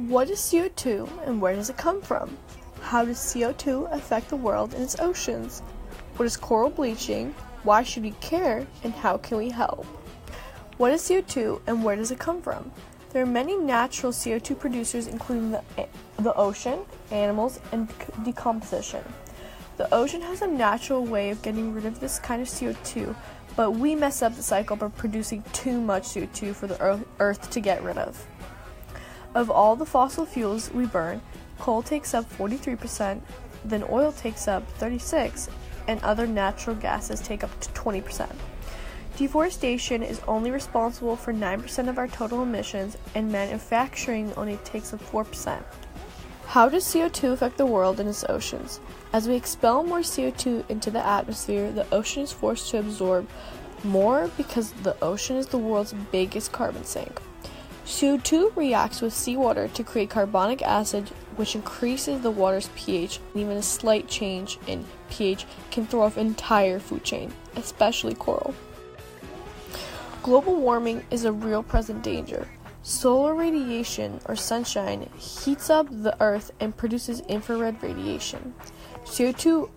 What is CO2 and where does it come from? How does CO2 affect the world and its oceans? What is coral bleaching? Why should we care and how can we help? What is CO2 and where does it come from? There are many natural CO2 producers including the ocean, animals, and decomposition. The ocean has a natural way of getting rid of this kind of CO2, but we mess up the cycle by producing too much CO2 for the Earth to get rid of. Of all the fossil fuels we burn, coal takes up 43%, then oil takes up 36%, and other natural gases take up to 20%. Deforestation is only responsible for 9% of our total emissions, and manufacturing only takes up 4%. How does CO2 affect the world and its oceans? As we expel more CO2 into the atmosphere, the ocean is forced to absorb more because the ocean is the world's biggest carbon sink. CO2 reacts with seawater to create carbonic acid, which increases the water's pH, and even a slight change in pH can throw off an entire food chain, especially coral. Global warming is a real present danger. Solar radiation, or sunshine, heats up the Earth and produces infrared radiation. CO2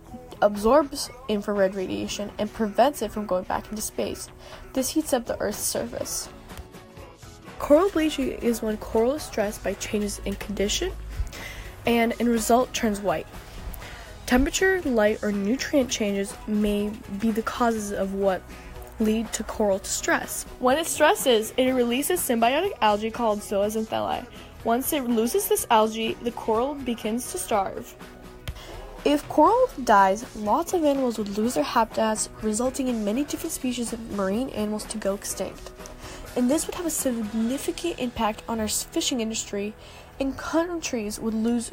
absorbs infrared radiation and prevents it from going back into space. This heats up the Earth's surface. Coral bleaching is when coral is stressed by changes in condition and in result turns white. Temperature, light, or nutrient changes may be the causes of what lead to coral stress. When it stresses, it releases symbiotic algae called zooxanthellae. Once it loses this algae, the coral begins to starve. If coral dies, lots of animals would lose their habitats, resulting in many different species of marine animals to go extinct. And this would have a significant impact on our fishing industry, and countries would lose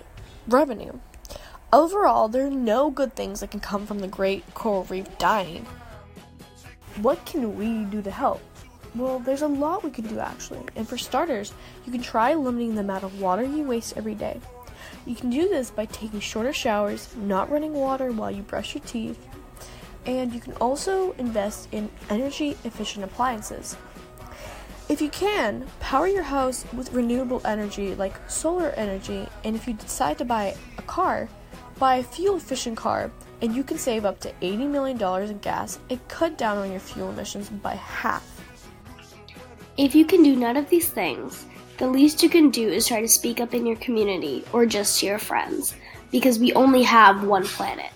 revenue. Overall, there are no good things that can come from the great coral reef dying. What can we do to help? Well, there's a lot we can do actually. And for starters, you can try limiting the amount of water you waste every day. You can do this by taking shorter showers, not running water while you brush your teeth, and you can also invest in energy efficient appliances. If you can, power your house with renewable energy like solar energy, and if you decide to buy a car, buy a fuel-efficient car, and you can save up to $80 million in gas and cut down on your fuel emissions by half. If you can do none of these things, the least you can do is try to speak up in your community or just to your friends, because we only have one planet.